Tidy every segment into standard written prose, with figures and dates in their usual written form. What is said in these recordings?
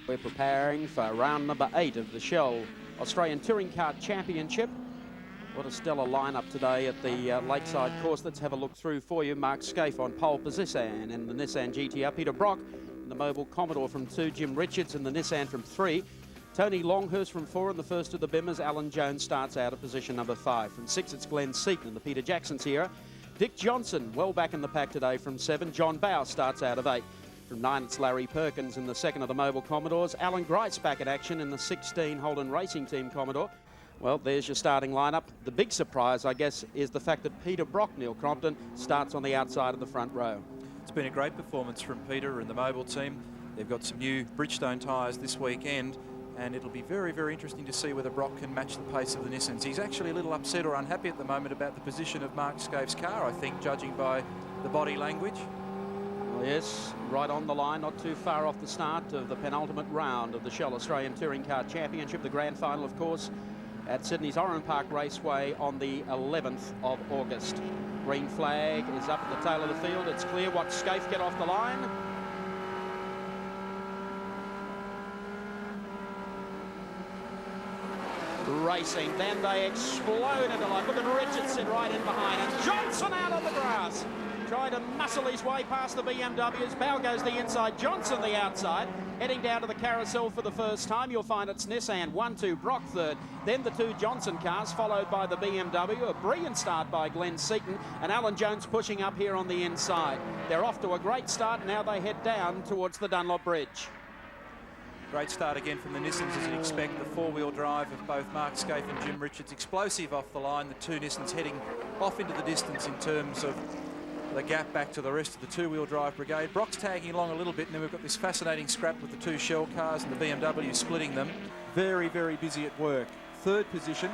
We're preparing for round number 8 of the Shell Australian Touring Car Championship. What a stellar lineup today at the Lakeside course. Let's have a look through for you. Mark Scaife on pole position in the Nissan GTR. Peter Brock in the Mobile Commodore from 2. Jim Richards in the Nissan from 3. Tony Longhurst from 4, and the first of the Bimmers, Alan Jones, starts out at position number 5. From 6, it's Glenn Seaton in the Peter Jackson Sierra. Dick Johnson, well back in the pack today from 7. John Bowe starts out of 8. From 9, it's Larry Perkins in the second of the Mobile Commodores. Alan Grice back in action in the 16 Holden Racing Team Commodore. Well, there's your starting lineup. The big surprise, I guess, is the fact that Peter Brock, Neil Crompton, starts on the outside of the front row. It's been a great performance from Peter and the Mobile team. They've got some new Bridgestone tyres this weekend, and it'll be very, very interesting to see whether Brock can match the pace of the Nissans. He's actually a little upset or unhappy at the moment about the position of Mark Scaife's car, I think, judging by the body language. Well, yes, right on the line, not too far off the start of the penultimate round of the Shell Australian Touring Car Championship, the grand final, of course, at Sydney's Oran Park Raceway on the 11th of August. Green flag is up at the tail of the field. It's clear what Scaife get off the line. Racing, then they explode into life. Look at Richardson right in behind, and Johnson out on the grass. Trying to muscle his way past the BMWs. Bowe goes the inside, Johnson the outside. Heading down to the carousel for the first time. You'll find it's Nissan 1-2, Brock 3rd. Then the 2 Johnson cars, followed by the BMW. A brilliant start by Glenn Seaton, and Alan Jones pushing up here on the inside. They're off to a great start. Now they head down towards the Dunlop Bridge. Great start again from the Nissans, as you'd expect. The four-wheel drive of both Mark Scaife and Jim Richards. Explosive off the line. The 2 Nissans heading off into the distance in terms of the gap back to the rest of the two-wheel drive brigade. Brock's tagging along a little bit, and then we've got this fascinating scrap with the 2 Shell cars and the BMW splitting them. Very, very busy at work. 3rd position,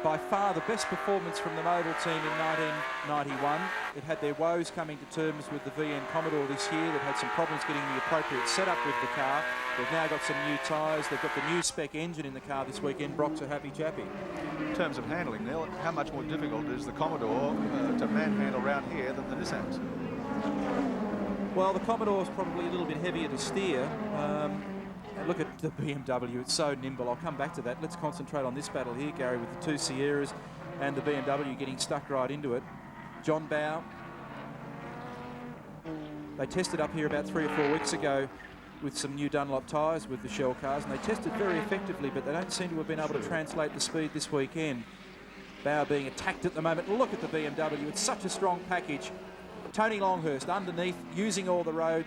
by far the best performance from the Mobile team in 1991. It had their woes coming to terms with the VN Commodore this year. They've had some problems getting the appropriate setup with the car. They've now got some new tyres. They've got the new spec engine in the car this weekend. Brock's a happy chappy. In terms of handling, Neil, how much more difficult is the Commodore to manhandle around here than the Nissans? Well, the Commodore's probably a little bit heavier to steer. And look at the BMW, it's so nimble. I'll come back to that. Let's concentrate on this battle here, Gary, with the 2 Sierras and the BMW getting stuck right into it. John Bowe. They tested up here about 3 or 4 weeks ago with some new Dunlop tyres with the Shell cars, and they tested very effectively, but they don't seem to have been able to translate the speed this weekend. Bowe being attacked at the moment. Look at the BMW, it's such a strong package. Tony Longhurst underneath, using all the road,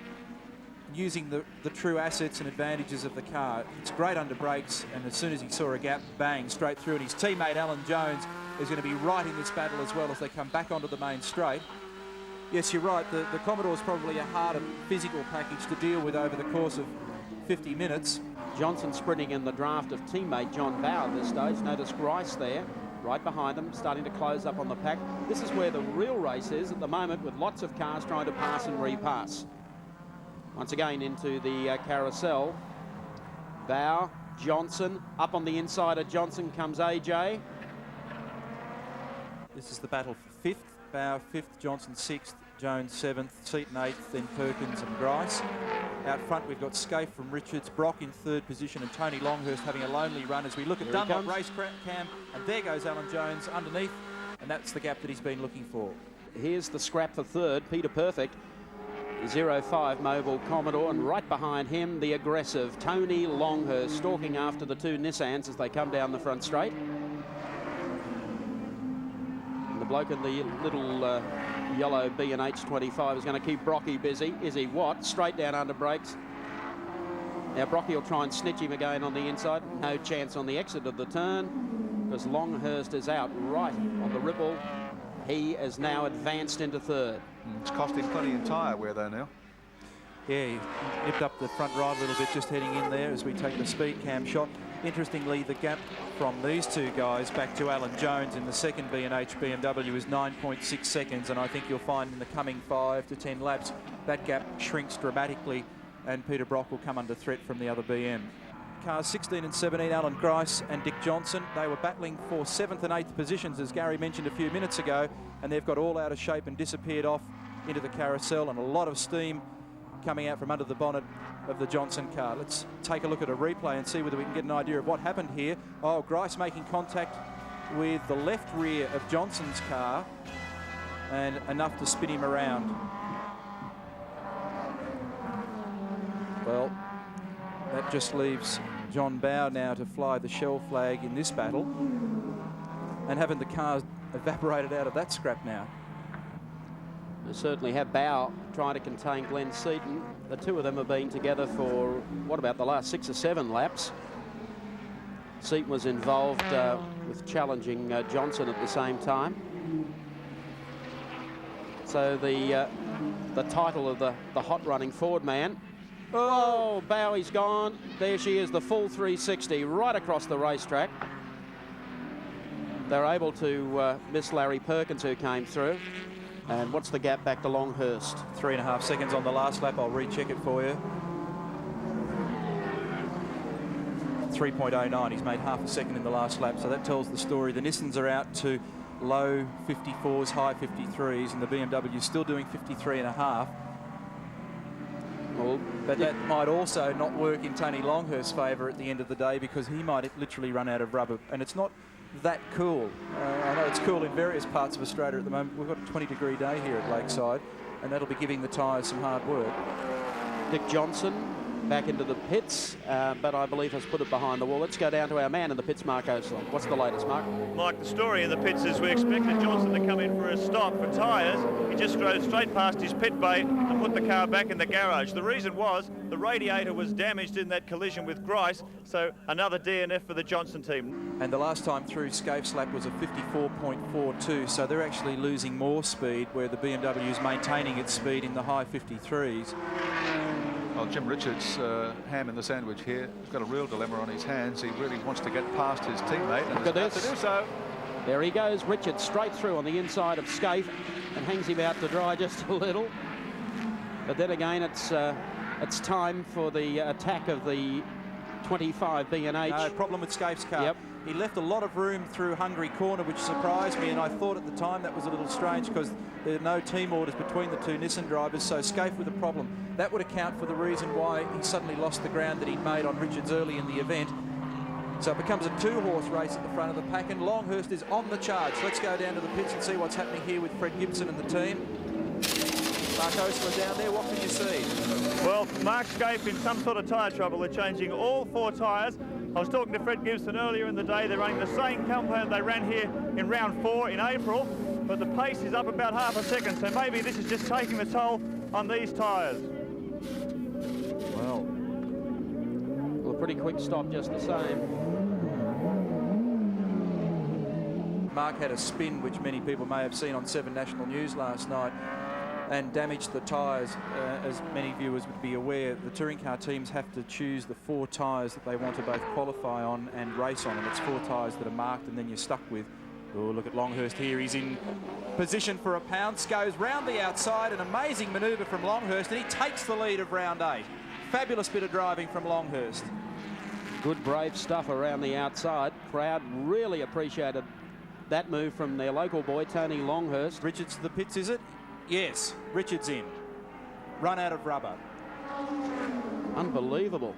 using the true assets and advantages of the car. It's great under brakes, and as soon as he saw a gap, bang, straight through, and his teammate Alan Jones is going to be right in this battle as well as they come back onto the main straight. Yes, you're right, the Commodore's probably a harder physical package to deal with over the course of 50 minutes. Johnson sprinting in the draft of teammate John Bowe at this stage. Notice Grice there, right behind them, starting to close up on the pack. This is where the real race is at the moment, with lots of cars trying to pass and repass. Once again into the carousel. Bowe, Johnson, up on the inside of Johnson comes AJ. This is the battle for 5th. Bowe 5th, Johnson 6th, Jones 7th, Seaton 8th, then Perkins and Grice. Out front we've got Scaife from Richards, Brock in 3rd position, and Tony Longhurst having a lonely run as we look at Dunlop race cam, and there goes Alan Jones underneath, and that's the gap that he's been looking for. Here's the scrap for 3rd, Peter Perfect, 05 Mobile Commodore, and right behind him the aggressive Tony Longhurst stalking after the 2 Nissans as they come down the front straight. And the bloke in the little yellow B&H 25 is going to keep Brocky busy. Izzy Watt straight down under brakes. Now Brocky will try and snitch him again on the inside. No chance on the exit of the turn because Longhurst is out right on the ripple. He is now advanced into 3rd. It's cost him plenty in tyre wear though now. Yeah, he nipped up the front right a little bit, just heading in there as we take the speed cam shot. Interestingly, the gap from these 2 guys back to Alan Jones in the 2nd B&H BMW is 9.6 seconds, and I think you'll find in the coming 5 to 10 laps that gap shrinks dramatically, and Peter Brock will come under threat from the other BM. Cars 16 and 17, Alan Grice and Dick Johnson, they were battling for 7th and 8th positions, as Gary mentioned a few minutes ago, and they've got all out of shape and disappeared off into the carousel, and a lot of steam coming out from under the bonnet of the Johnson car. Let's take a look at a replay and see whether we can get an idea of what happened here. Oh, Grice making contact with the left rear of Johnson's car and enough to spin him around. Well, that just leaves John Bowe now to fly the shell flag in this battle, and haven't the cars evaporated out of that scrap now? They certainly have. Bowe trying to contain Glenn Seaton. The two of them have been together for, what, about the last 6 or 7 laps. Seaton was involved with challenging Johnson at the same time. So the title of the hot running Ford man. Oh, Bowie's gone. There she is, the full 360 right across the racetrack. They're able to miss Larry Perkins, who came through. And what's the gap back to Longhurst? 3.5 seconds on the last lap. I'll recheck it for you. 3.09. He's made half a second in the last lap, so that tells the story. The Nissans are out to low 54s, high 53s, and the BMW's still doing 53.5. Well, but that might also not work in Tony Longhurst's favour at the end of the day, because he might literally run out of rubber, and it's not that cool. I know it's cool in various parts of Australia at the moment. We've got a 20-degree day here at Lakeside, and that'll be giving the tyres some hard work. Dick Johnson back into the pits, but I believe has put it behind the wall. Let's go down to our man in the pits, Mark Oslin. What's the latest, Mark? Mike, the story in the pits is we expected Johnson to come in for a stop for tyres. He just drove straight past his pit bay and put the car back in the garage. The reason was the radiator was damaged in that collision with Grice, so another DNF for the Johnson team. And the last time through, Scaife's lap was a 54.42, so they're actually losing more speed, where the BMW is maintaining its speed in the high 53s. Well, Jim Richards, ham in the sandwich here, has got a real dilemma on his hands. He really wants to get past his teammate, and Look at has this. to do so. There he goes, Richards straight through on the inside of Scaife and hangs him out to dry just a little. But then again, it's time for the attack of the 25 B&H. No problem with Scaife's car. Yep. He left a lot of room through Hungary Corner, which surprised me, and I thought at the time that was a little strange because there are no team orders between the two Nissan drivers, so Scaife with a problem. That would account for the reason why he suddenly lost the ground that he'd made on Richards early in the event. So it becomes a 2-horse race at the front of the pack, and Longhurst is on the charge. Let's go down to the pits and see what's happening here with Fred Gibson and the team. Mark Osler down there, what can you see? Well, Mark Scaife in some sort of tyre trouble. They're changing all 4 tyres. I was talking to Fred Gibson earlier in the day. They're running the same compound they ran here in round 4 in April, but the pace is up about half a second, so maybe this is just taking the toll on these tyres. Well, Well, a pretty quick stop just the same. Mark had a spin, which many people may have seen on 7 National News last night, and damaged the tyres. As many viewers would be aware, the touring car teams have to choose the 4 tyres that they want to both qualify on and race on, and it's 4 tyres that are marked, and then you're stuck with. Oh, look at Longhurst here. He's in position for a pounce, goes round the outside, an amazing manoeuvre from Longhurst, and he takes the lead of round 8. Fabulous bit of driving from Longhurst. Good, brave stuff around the outside. Crowd really appreciated that move from their local boy, Tony Longhurst. Richards to the pits, is it? Yes, Richards in. Run out of rubber. Unbelievable.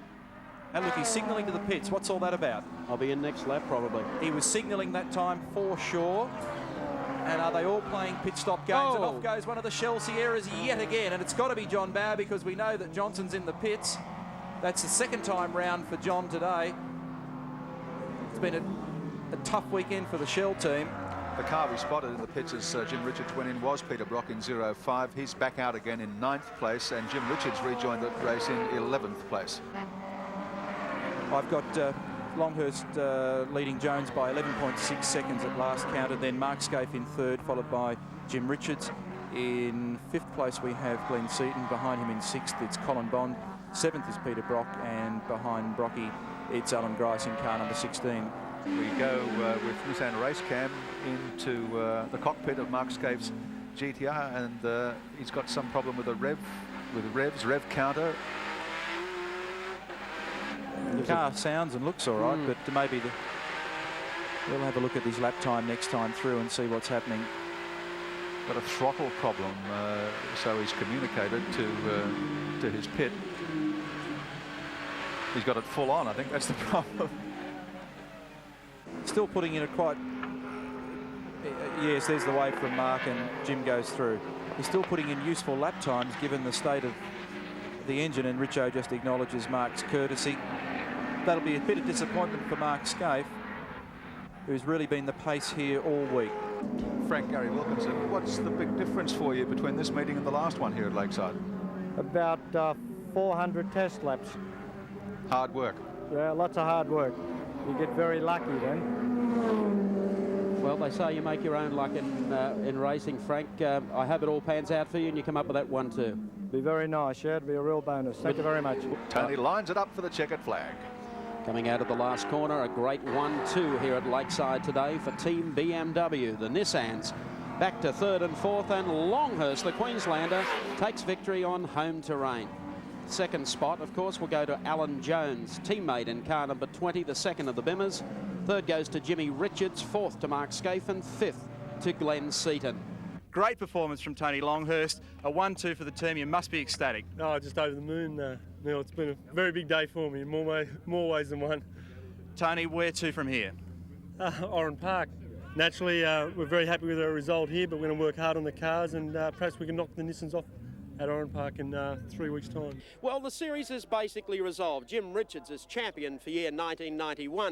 And look, he's signalling to the pits. What's all that about? I'll be in next lap, probably. He was signalling that time for sure. And are they all playing pit stop games? And off goes one of the Shell Sierras yet again. And it's got to be John Bowe, because we know that Johnson's in the pits. That's the 2nd time round for John today. It's been a tough weekend for the Shell team. The car we spotted in the pits as Jim Richards went in was Peter Brock in 0.5. He's back out again in 9th place, and Jim Richards rejoined the race in 11th place. I've got Longhurst leading Jones by 11.6 seconds at last count, and then Mark Scaife in 3rd, followed by Jim Richards. In 5th place we have Glenn Seaton. Behind him in 6th it's Colin Bond. 7th is Peter Brock, and behind Brocky it's Alan Grice in car number 16. We go with Nissan Race Cam into the cockpit of Mark Scaife's GTR, and he's got some problem with the rev counter. The car sounds and looks all right, but maybe we'll have a look at his lap time next time through and see what's happening. got a throttle problem, so he's communicated to his pit. He's got it full on. I think that's the problem. Still putting in a quite... Yes, there's the wave from Mark, and Jim goes through. He's still putting in useful lap times given the state of the engine, and Richo just acknowledges Mark's courtesy. That'll be a bit of disappointment for Mark Scaife, who's really been the pace here all week. Frank Gary Wilkinson, what's the big difference for you between this meeting and the last one here at Lakeside? About 400 test laps. Hard work. Yeah, lots of hard work. You get very lucky then. Well, they say you make your own luck in racing, Frank. I hope it all pans out for you and you come up with that 1-2. Be very nice, yeah, it'd be a real bonus. Thank you very much. Tony lines it up for the checkered flag. Coming out of the last corner, a great 1-2 here at Lakeside today for Team BMW. The Nissans back to 3rd and 4th, and Longhurst, the Queenslander, takes victory on home terrain. Second spot, of course, will go to Alan Jones, teammate in car number 20, the second of the Bimmers. Third goes to Jimmy Richards, fourth to Mark Scaife, and fifth to Glenn Seaton. Great performance from Tony Longhurst. A 1-2 for the team. You must be ecstatic. No, just over the moon, Neil. It's been a very big day for me in more ways than one. Tony, where to from here? Oran Park. Naturally, we're very happy with our result here, but we're going to work hard on the cars, and perhaps we can knock the Nissans off at Oran Park in 3 weeks' time. Well, the series is basically resolved. Jim Richards is champion for year 1991.